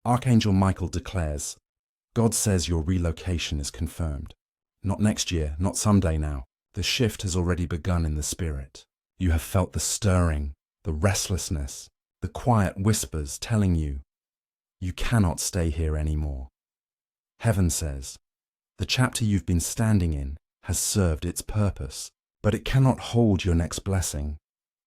Archangel Michael declares, God says your relocation is confirmed. Not next year, not someday now. The shift has already begun in the spirit. You have felt the stirring, the restlessness, the quiet whispers telling you, you cannot stay here anymore. Heaven says, the chapter you've been standing in has served its purpose, but it cannot hold your next blessing.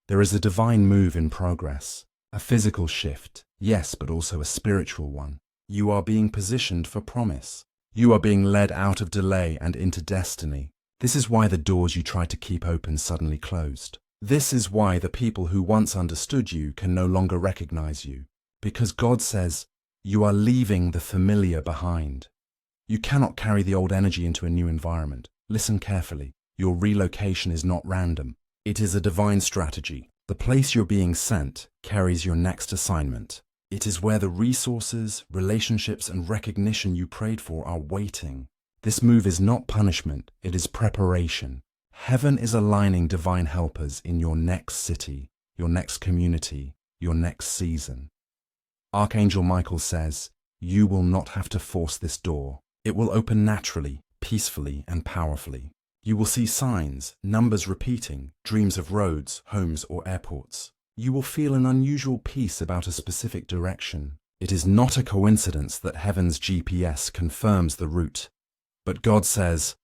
There is a divine move in progress, a physical shift, yes, but also a spiritual one. You are being positioned for promise. You are being led out of delay and into destiny. This is why the doors you tried to keep open suddenly closed. This is why the people who once understood you can no longer recognize you. Because God says, you are leaving the familiar behind. You cannot carry the old energy into a new environment. Listen carefully. Your relocation is not random. It is a divine strategy. The place you're being sent carries your next assignment. It is where the resources, relationships, and recognition you prayed for are waiting. This move is not punishment, it is preparation. Heaven is aligning divine helpers in your next city, your next community, your next season. Archangel Michael says, you will not have to force this door. It will open naturally, peacefully, and powerfully. You will see signs, numbers repeating, dreams of roads, homes, or airports. You will feel an unusual peace about a specific direction. It is not a coincidence that heaven's GPS confirms the route. But God says,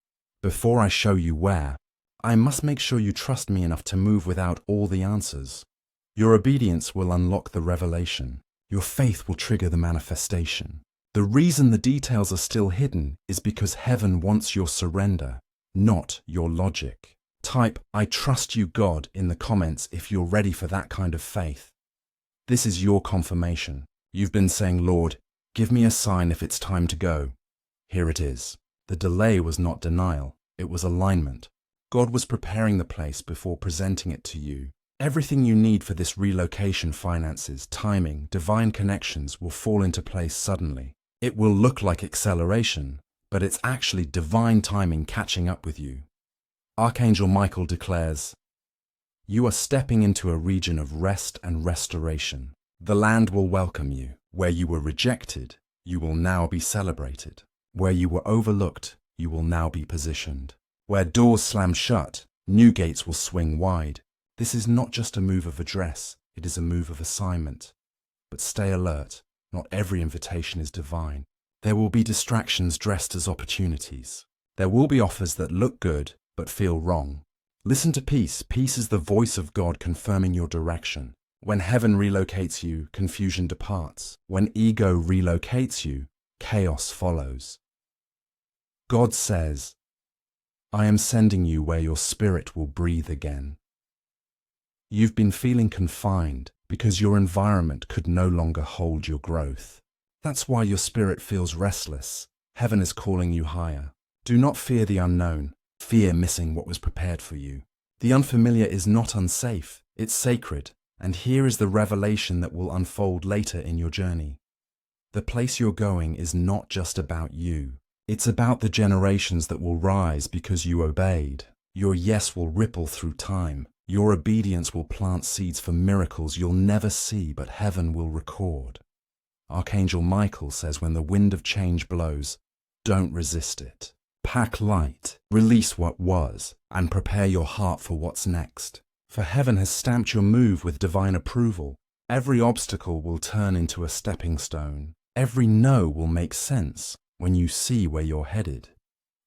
before I show you where, I must make sure you trust me enough to move without all the answers. Your obedience will unlock the revelation. Your faith will trigger the manifestation. The reason the details are still hidden is because heaven wants your surrender, not your logic. Type, I trust you, God, in the comments if you're ready for that kind of faith. This is your confirmation. You've been saying, Lord, give me a sign if it's time to go. Here it is. The delay was not denial, it was alignment. God was preparing the place before presenting it to you. Everything you need for this relocation, finances, timing, divine connections will fall into place suddenly. It will look like acceleration, but it's actually divine timing catching up with you. Archangel Michael declares, you are stepping into a region of rest and restoration. The land will welcome you. Where you were rejected, you will now be celebrated. Where you were overlooked, you will now be positioned. Where doors slam shut, new gates will swing wide. This is not just a move of address, it is a move of assignment. But stay alert, not every invitation is divine. There will be distractions dressed as opportunities. There will be offers that look good, but feel wrong. Listen to peace. Peace is the voice of God confirming your direction. When heaven relocates you, confusion departs. When ego relocates you, chaos follows. God says, I am sending you where your spirit will breathe again. You've been feeling confined because your environment could no longer hold your growth. That's why your spirit feels restless. Heaven is calling you higher. Do not fear the unknown. Fear missing what was prepared for you. The unfamiliar is not unsafe, it's sacred, and here is the revelation that will unfold later in your journey. The place you're going is not just about you. It's about the generations that will rise because you obeyed. Your yes will ripple through time. Your obedience will plant seeds for miracles you'll never see, but heaven will record. Archangel Michael says when the wind of change blows, don't resist it. Pack light, release what was, and prepare your heart for what's next. For heaven has stamped your move with divine approval. Every obstacle will turn into a stepping stone. Every no will make sense when you see where you're headed.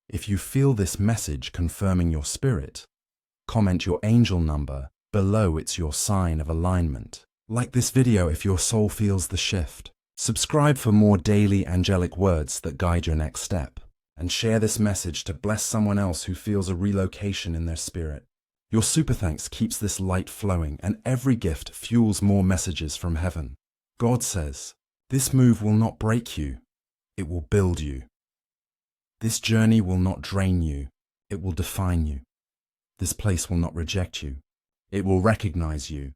If you feel this message confirming your spirit, comment your angel number. Below it's your sign of alignment. Like this video if your soul feels the shift. Subscribe for more daily angelic words that guide your next step. And share this message to bless someone else who feels a relocation in their spirit. Your super thanks keeps this light flowing, and every gift fuels more messages from heaven. God says, this move will not break you, it will build you. This journey will not drain you, it will define you. This place will not reject you, it will recognize you.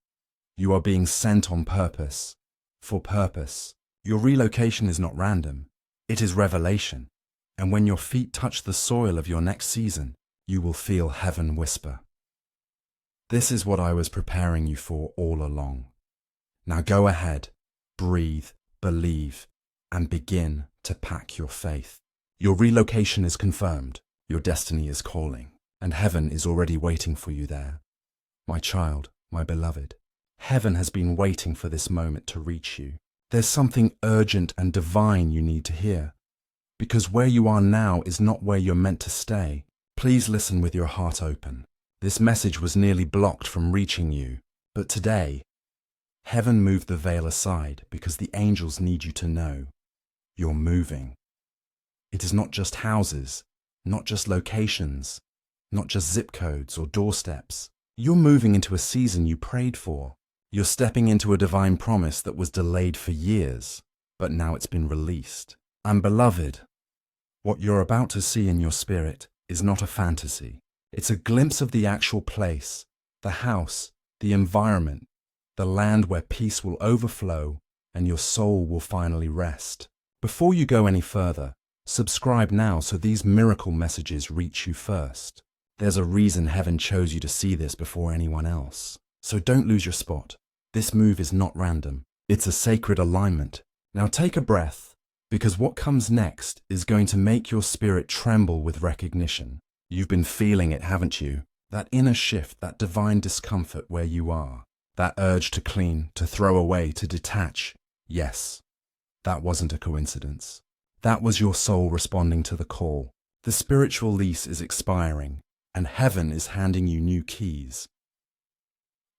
You are being sent on purpose, for purpose. Your relocation is not random, it is revelation. And when your feet touch the soil of your next season, you will feel heaven whisper. This is what I was preparing you for all along. Now go ahead, breathe, believe, and begin to pack your faith. Your relocation is confirmed, your destiny is calling, and heaven is already waiting for you there. My child, my beloved, heaven has been waiting for this moment to reach you. There's something urgent and divine you need to hear, because where you are now is not where you're meant to stay. Please listen with your heart open. This message was nearly blocked from reaching you, but today, heaven moved the veil aside because the angels need you to know you're moving. It is not just houses, not just locations, not just zip codes or doorsteps. You're moving into a season you prayed for. You're stepping into a divine promise that was delayed for years, but now it's been released. And beloved, what you're about to see in your spirit is not a fantasy. It's a glimpse of the actual place, the house, the environment, the land where peace will overflow and your soul will finally rest. Before you go any further, subscribe now so these miracle messages reach you first. There's a reason heaven chose you to see this before anyone else. So don't lose your spot. This move is not random. It's a sacred alignment. Now take a breath, because what comes next is going to make your spirit tremble with recognition. You've been feeling it, haven't you? That inner shift, that divine discomfort where you are. That urge to clean, to throw away, to detach. Yes, that wasn't a coincidence. That was your soul responding to the call. The spiritual lease is expiring, and heaven is handing you new keys.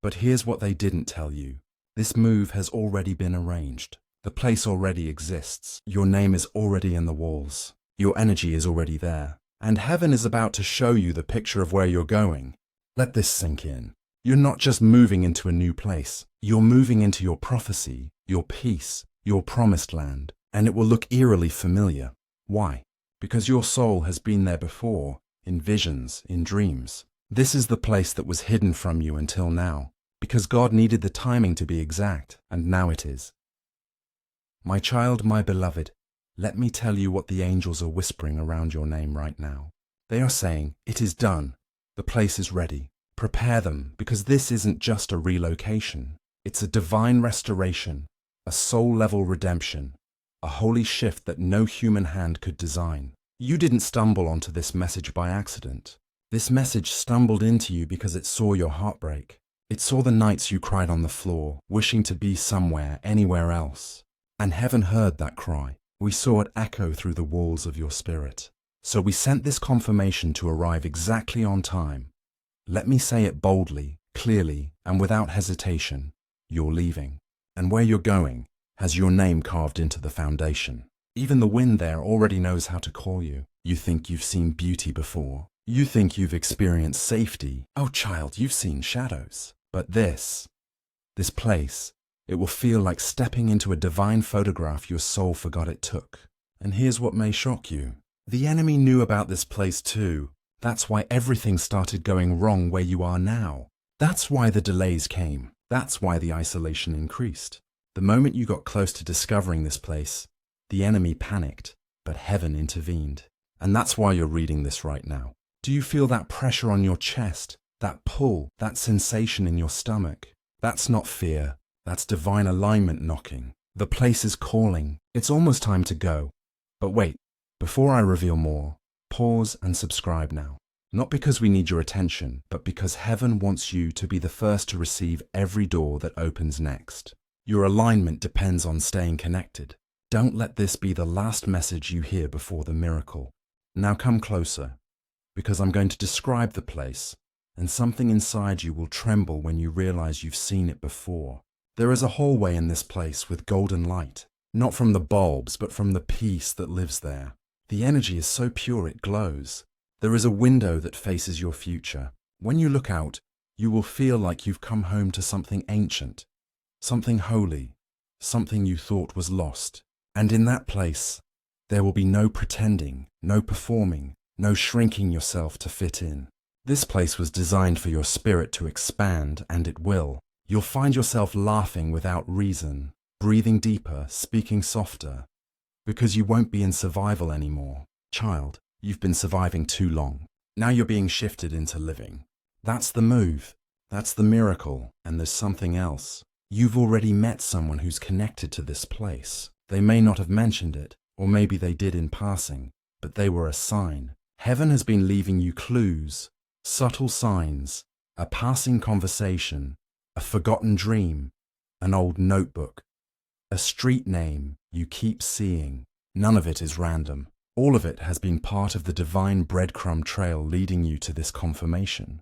But here's what they didn't tell you. This move has already been arranged. The place already exists. Your name is already in the walls. Your energy is already there. And heaven is about to show you the picture of where you're going. Let this sink in. You're not just moving into a new place. You're moving into your prophecy, your peace, your promised land, and it will look eerily familiar. Why? Because your soul has been there before, in visions, in dreams. This is the place that was hidden from you until now, because God needed the timing to be exact, and now it is. My child, my beloved, let me tell you what the angels are whispering around your name right now. They are saying, "It is done. The place is ready. Prepare them, because this isn't just a relocation. It's a divine restoration, a soul-level redemption, a holy shift that no human hand could design. You didn't stumble onto this message by accident. This message stumbled into you because it saw your heartbreak. It saw the nights you cried on the floor, wishing to be somewhere, anywhere else. And heaven heard that cry. We saw it echo through the walls of your spirit. So we sent this confirmation to arrive exactly on time. Let me say it boldly, clearly, and without hesitation. You're leaving. And where you're going has your name carved into the foundation. Even the wind there already knows how to call you. You think you've seen beauty before. You think you've experienced safety. Oh child, you've seen shadows. But this place, it will feel like stepping into a divine photograph your soul forgot it took. And here's what may shock you. The enemy knew about this place too. That's why everything started going wrong where you are now. That's why the delays came. That's why the isolation increased. The moment you got close to discovering this place, the enemy panicked, but heaven intervened. And that's why you're reading this right now. Do you feel that pressure on your chest, that pull, that sensation in your stomach? That's not fear. That's divine alignment knocking. The place is calling. It's almost time to go. But wait, before I reveal more, pause and subscribe now. Not because we need your attention, but because heaven wants you to be the first to receive every door that opens next. Your alignment depends on staying connected. Don't let this be the last message you hear before the miracle. Now come closer, because I'm going to describe the place, and something inside you will tremble when you realize you've seen it before. There is a hallway in this place with golden light, not from the bulbs, but from the peace that lives there. The energy is so pure it glows. There is a window that faces your future. When you look out, you will feel like you've come home to something ancient, something holy, something you thought was lost. And in that place, there will be no pretending, no performing, no shrinking yourself to fit in. This place was designed for your spirit to expand, and it will. You'll find yourself laughing without reason, breathing deeper, speaking softer, because you won't be in survival anymore. Child, you've been surviving too long. Now you're being shifted into living. That's the move. That's the miracle. And there's something else. You've already met someone who's connected to this place. They may not have mentioned it, or maybe they did in passing, but they were a sign. Heaven has been leaving you clues, subtle signs, a passing conversation, a forgotten dream, an old notebook, a street name you keep seeing. None of it is random. All of it has been part of the divine breadcrumb trail leading you to this confirmation.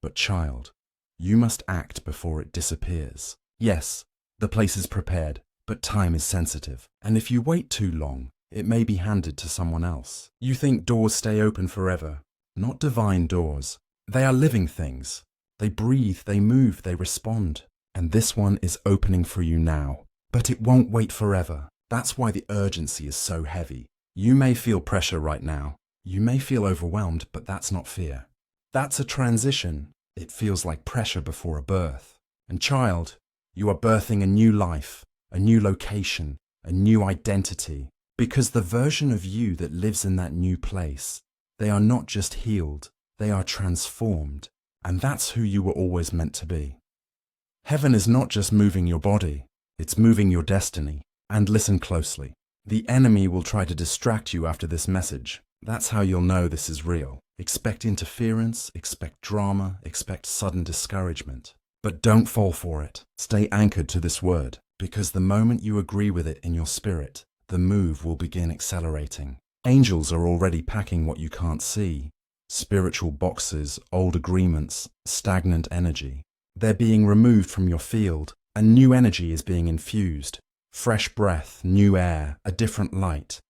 But child, you must act before it disappears. Yes, the place is prepared, but time is sensitive, and if you wait too long, it may be handed to someone else. You think doors stay open forever. Not divine doors. They are living things. They breathe, they move, they respond. And this one is opening for you now. But it won't wait forever. That's why the urgency is so heavy. You may feel pressure right now. You may feel overwhelmed, but that's not fear. That's a transition. It feels like pressure before a birth. And child, you are birthing a new life, a new location, a new identity. Because the version of you that lives in that new place, they are not just healed, they are transformed. And that's who you were always meant to be. Heaven is not just moving your body, it's moving your destiny. And listen closely. The enemy will try to distract you after this message. That's how you'll know this is real. Expect interference, expect drama, expect sudden discouragement. But don't fall for it. Stay anchored to this word, because the moment you agree with it in your spirit, the move will begin accelerating. Angels are already packing what you can't see. Spiritual boxes, old agreements, stagnant energy. They're being removed from your field, and new energy is being infused. Fresh breath, new air, a different light.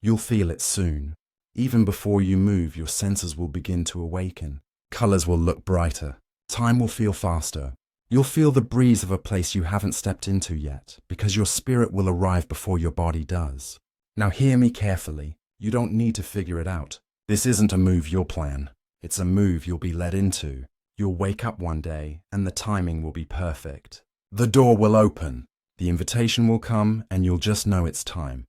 You'll feel it soon. Even before you move, your senses will begin to awaken. Colors will look brighter. Time will feel faster. You'll feel the breeze of a place you haven't stepped into yet, because your spirit will arrive before your body does. Now hear me carefully. You don't need to figure it out. This isn't a move you'll plan. It's a move you'll be led into. You'll wake up one day, and the timing will be perfect. The door will open. The invitation will come, and you'll just know it's time.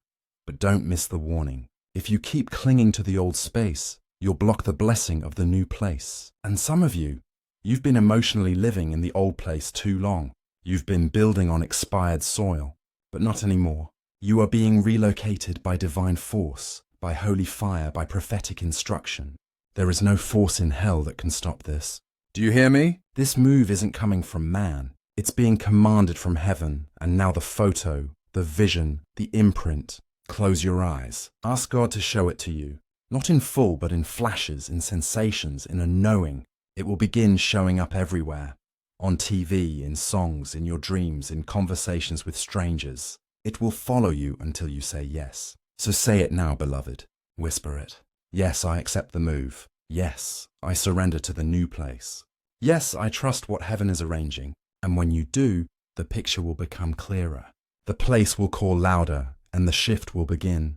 But don't miss the warning. If you keep clinging to the old space, you'll block the blessing of the new place. And some of you, you've been emotionally living in the old place too long. You've been building on expired soil, but not anymore. You are being relocated by divine force, by holy fire, by prophetic instruction. There is no force in hell that can stop this. Do you hear me? This move isn't coming from man. It's being commanded from heaven, and now the photo, the vision, the imprint. Close your eyes. Ask God to show it to you. Not in full, but in flashes, in sensations, in a knowing. It will begin showing up everywhere. On TV, in songs, in your dreams, in conversations with strangers. It will follow you until you say yes. So say it now, beloved. Whisper it. Yes, I accept the move. Yes, I surrender to the new place. Yes, I trust what heaven is arranging. And when you do, the picture will become clearer. The place will call louder, and the shift will begin.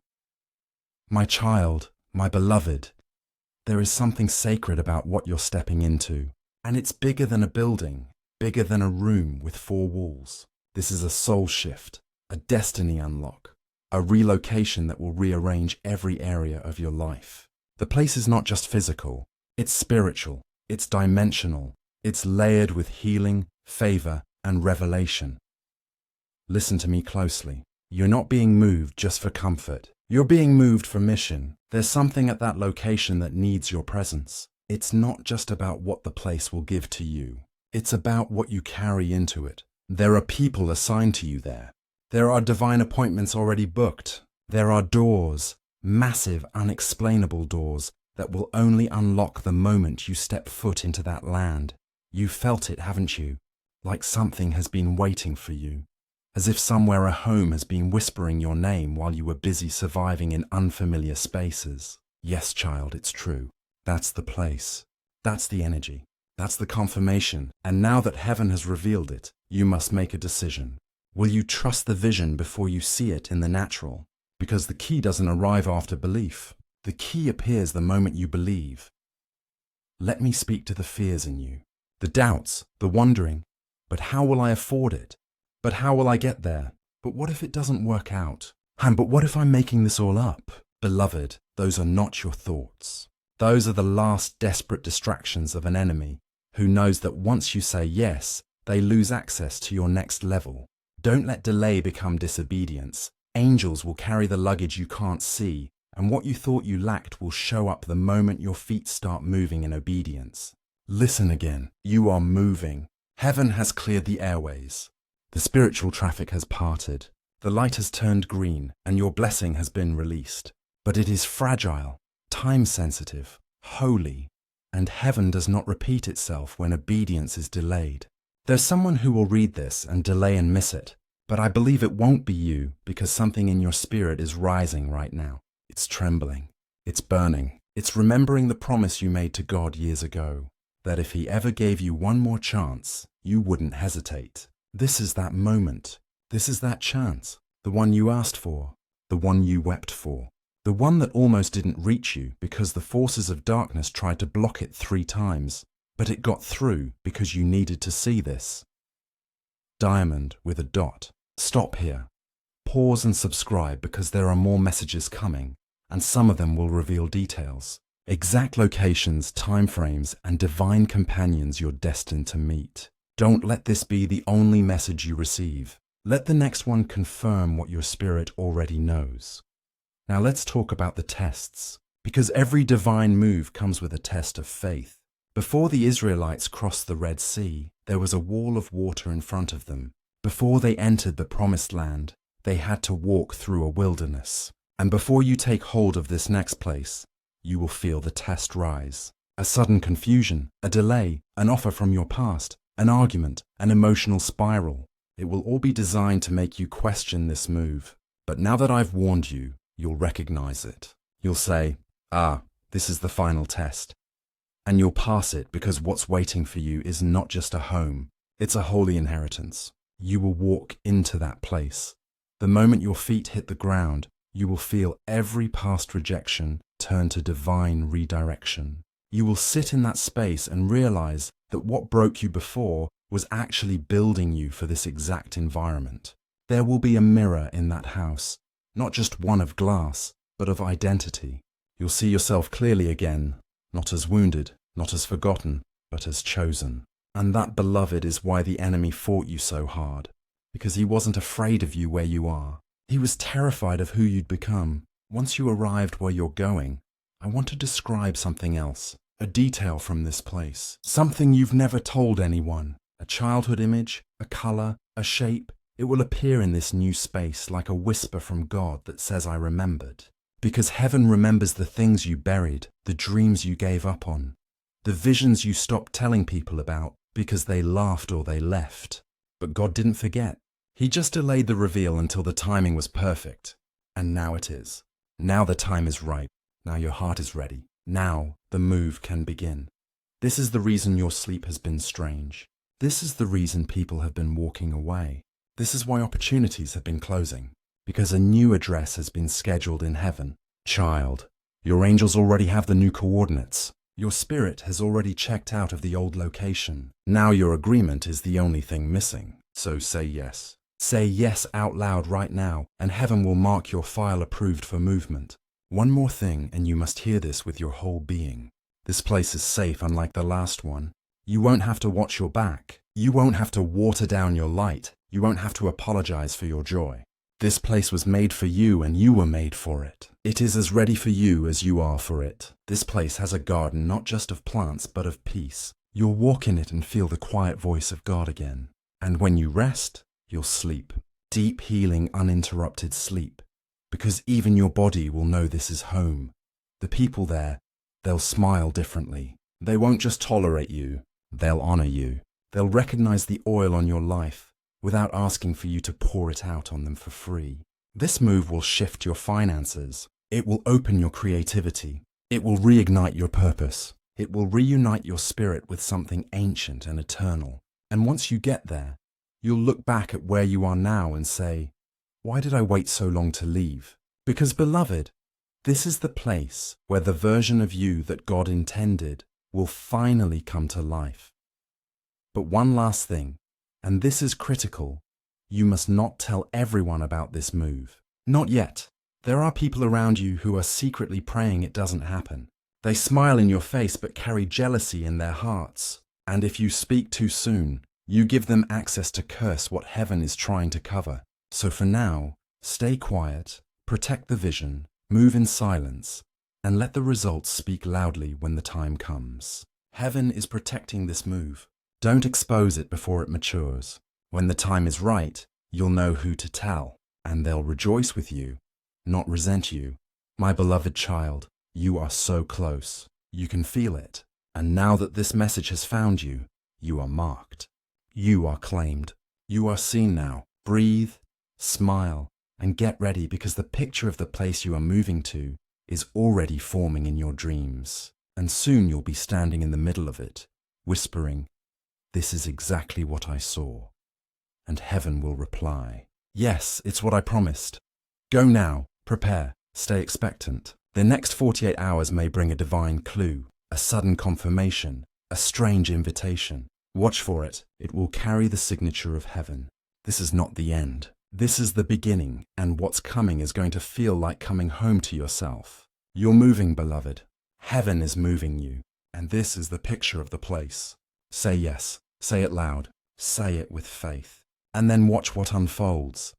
My child, my beloved, there is something sacred about what you're stepping into. And it's bigger than a building, bigger than a room with 4 walls. This is a soul shift, a destiny unlock, a relocation that will rearrange every area of your life. The place is not just physical, it's spiritual, it's dimensional, it's layered with healing, favor, and revelation. Listen to me closely. You're not being moved just for comfort. You're being moved for mission. There's something at that location that needs your presence. It's not just about what the place will give to you. It's about what you carry into it. There are people assigned to you there. There are divine appointments already booked. There are doors, massive, unexplainable doors, that will only unlock the moment you step foot into that land. You've felt it, haven't you? Like something has been waiting for you. As if somewhere a home has been whispering your name while you were busy surviving in unfamiliar spaces. Yes, child, it's true. That's the place. That's the energy. That's the confirmation. And now that heaven has revealed it, you must make a decision. Will you trust the vision before you see it in the natural? Because the key doesn't arrive after belief. The key appears the moment you believe. Let me speak to the fears in you. The doubts, the wondering. But how will I afford it? But how will I get there? But what if it doesn't work out? But what if I'm making this all up? Beloved, those are not your thoughts. Those are the last desperate distractions of an enemy who knows that once you say yes, they lose access to your next level. Don't let delay become disobedience. Angels will carry the luggage you can't see, and what you thought you lacked will show up the moment your feet start moving in obedience. Listen again. You are moving. Heaven has cleared the airways. The spiritual traffic has parted. The light has turned green, and your blessing has been released. But it is fragile, time-sensitive, holy, and heaven does not repeat itself when obedience is delayed. There's someone who will read this and delay and miss it, but I believe it won't be you because something in your spirit is rising right now. It's trembling. It's burning. It's remembering the promise you made to God years ago, that if He ever gave you one more chance, you wouldn't hesitate. This is that moment. This is that chance. The one you asked for. The one you wept for. The one that almost didn't reach you because the forces of darkness tried to block it 3 times, but it got through because you needed to see this. Diamond with a dot. Stop here. Pause and subscribe because there are more messages coming, and some of them will reveal details, exact locations, timeframes, and divine companions you're destined to meet. Don't let this be the only message you receive. Let the next one confirm what your spirit already knows. Now let's talk about the tests, because every divine move comes with a test of faith. Before the Israelites crossed the Red Sea, there was a wall of water in front of them. Before they entered the Promised Land, they had to walk through a wilderness. And before you take hold of this next place, you will feel the test rise. A sudden confusion, a delay, an offer from your past, an argument, an emotional spiral. It will all be designed to make you question this move. But now that I've warned you, you'll recognize it. You'll say, this is the final test. And you'll pass it because what's waiting for you is not just a home, it's a holy inheritance. You will walk into that place. The moment your feet hit the ground, you will feel every past rejection turn to divine redirection. You will sit in that space and realize that what broke you before was actually building you for this exact environment. There will be a mirror in that house, not just one of glass, but of identity. You'll see yourself clearly again, not as wounded, not as forgotten, but as chosen. And that, beloved, is why the enemy fought you so hard, because he wasn't afraid of you where you are. He was terrified of who you'd become. Once you arrived where you're going, I want to describe something else, a detail from this place, something you've never told anyone, a childhood image, a color, a shape. It will appear in this new space like a whisper from God that says, I remembered. Because heaven remembers the things you buried, the dreams you gave up on, the visions you stopped telling people about because they laughed or they left. But God didn't forget. He just delayed the reveal until the timing was perfect. And now it is. Now the time is right. Now your heart is ready. Now the move can begin. This is the reason your sleep has been strange. This is the reason people have been walking away. This is why opportunities have been closing. Because a new address has been scheduled in heaven. Child, your angels already have the new coordinates. Your spirit has already checked out of the old location. Now your agreement is the only thing missing. So say yes. Say yes out loud right now, and heaven will mark your file approved for movement. One more thing, and you must hear this with your whole being. This place is safe, unlike the last one. You won't have to watch your back. You won't have to water down your light. You won't have to apologize for your joy. This place was made for you, and you were made for it. It is as ready for you as you are for it. This place has a garden not just of plants, but of peace. You'll walk in it and feel the quiet voice of God again. And when you rest, you'll sleep. Deep, healing, uninterrupted sleep. Because even your body will know this is home. The people there, they'll smile differently. They won't just tolerate you, they'll honor you. They'll recognize the oil on your life without asking for you to pour it out on them for free. This move will shift your finances. It will open your creativity. It will reignite your purpose. It will reunite your spirit with something ancient and eternal. And once you get there, you'll look back at where you are now and say, why did I wait so long to leave? Because, beloved, this is the place where the version of you that God intended will finally come to life. But one last thing, and this is critical, you must not tell everyone about this move. Not yet. There are people around you who are secretly praying it doesn't happen. They smile in your face but carry jealousy in their hearts. And if you speak too soon, you give them access to curse what heaven is trying to cover. So for now, Stay quiet, protect the vision, move in silence, and let the results speak loudly when the time comes. Heaven is protecting this move. Don't expose it before it matures. When the time is right, you'll know who to tell, and they'll rejoice with you, not resent you. My beloved child, you are so close. You can feel it. And now that this message has found you, you are marked. You are claimed. You are seen now. Breathe, smile, and get ready, because the picture of the place you are moving to is already forming in your dreams. And soon you'll be standing in the middle of it, whispering, "This is exactly what I saw." And heaven will reply, "Yes, it's what I promised." Go now, prepare, stay expectant. The next 48 hours may bring a divine clue, a sudden confirmation, a strange invitation. Watch for it. It will carry the signature of heaven. This is not the end. This is the beginning, and what's coming is going to feel like coming home to yourself. You're moving, beloved. Heaven is moving you, and this is the picture of the place. Say yes. Say it loud. Say it with faith. And then watch what unfolds.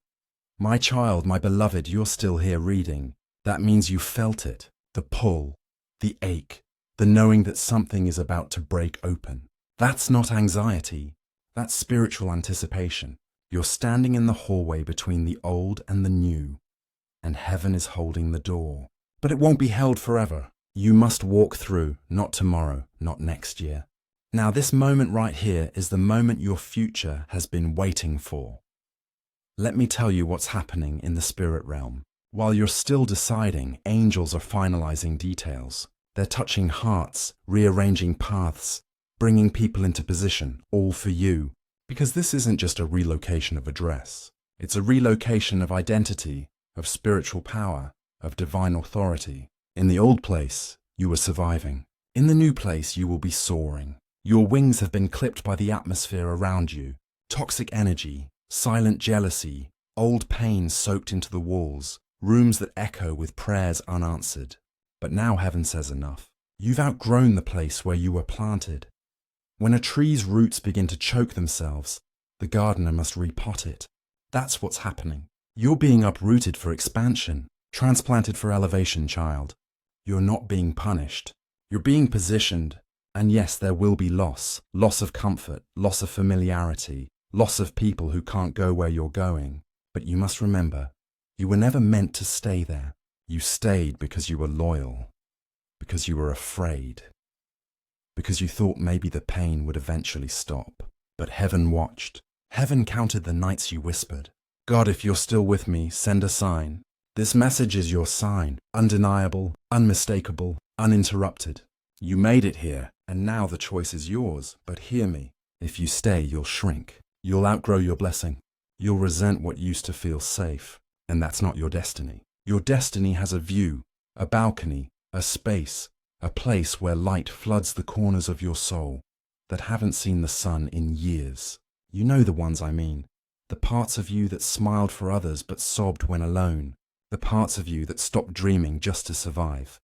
My child, my beloved, you're still here reading. That means you felt it. The pull, the ache, the knowing that something is about to break open. That's not anxiety. That's spiritual anticipation. You're standing in the hallway between the old and the new, and heaven is holding the door. But it won't be held forever. You must walk through, not tomorrow, not next year. Now, this moment right here is the moment your future has been waiting for. Let me tell you what's happening in the spirit realm. While you're still deciding, angels are finalizing details. They're touching hearts, rearranging paths, bringing people into position, all for you. Because this isn't just a relocation of address. It's a relocation of identity, of spiritual power, of divine authority. In the old place, you were surviving. In the new place, you will be soaring. Your wings have been clipped by the atmosphere around you. Toxic energy, silent jealousy, old pain soaked into the walls, rooms that echo with prayers unanswered. But now heaven says enough. You've outgrown the place where you were planted. When a tree's roots begin to choke themselves, the gardener must repot it. That's what's happening. You're being uprooted for expansion, transplanted for elevation, child. You're not being punished. You're being positioned. And yes, there will be loss of comfort, loss of familiarity, loss of people who can't go where you're going. But you must remember, you were never meant to stay there. You stayed because you were loyal, because you were afraid, because you thought maybe the pain would eventually stop. But heaven watched. Heaven counted the nights you whispered, "God, if you're still with me, send a sign." This message is your sign, undeniable, unmistakable, uninterrupted. You made it here, and now the choice is yours. But hear me, if you stay, you'll shrink. You'll outgrow your blessing. You'll resent what used to feel safe, and that's not your destiny. Your destiny has a view, a balcony, a space, a place where light floods the corners of your soul that haven't seen the sun in years. You know the ones I mean. The parts of you that smiled for others but sobbed when alone. The parts of you that stopped dreaming just to survive.